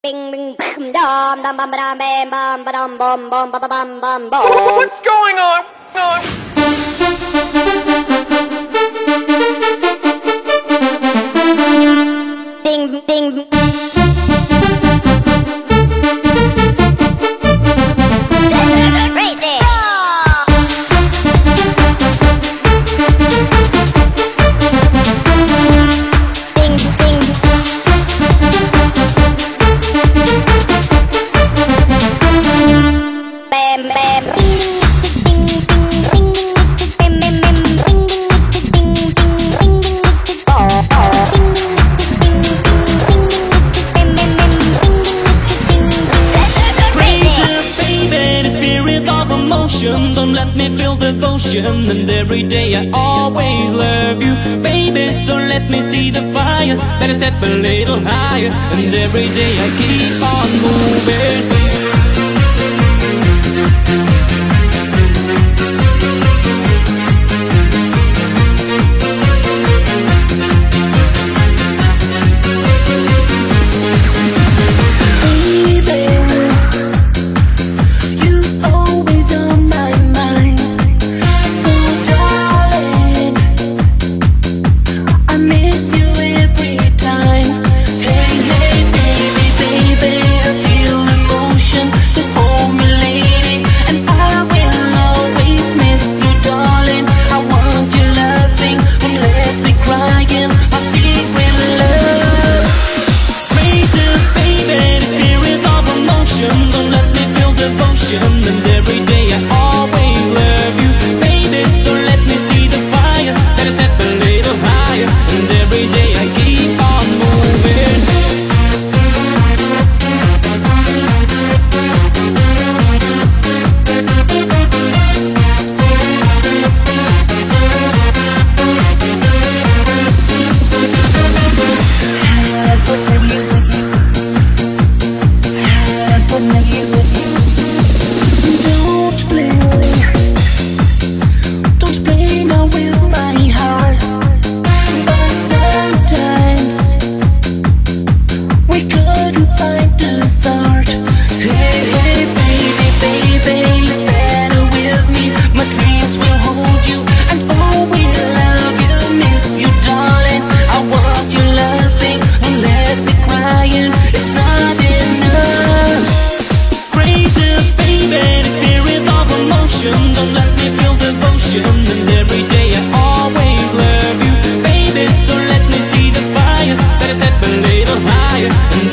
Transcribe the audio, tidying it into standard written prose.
Bing bing bam dum dum bum bam bam bam bam bum bum bum bum bum bum. What's going on? Ding ding. Crazy. Ding ding. Bam bam. Ding ding ding ding. Bam bam bam. Ding ding ding ding ding. Oh oh. Ding ding ding ding ding. Bam bam bam. Ding ding ding. Crazy, baby, the spirit of emotion. Don't let me feel devotion. And every day I always love you, baby. So let me see the fire. Better step a little higher. And every day I keep on moving. And every day I always love you, baby. So let me see the fire. Better step a little higher. And every day I keep on moving. Don't let me feel devotion. And every day I always love you, baby. So let me see the fire. Better step a little higher. And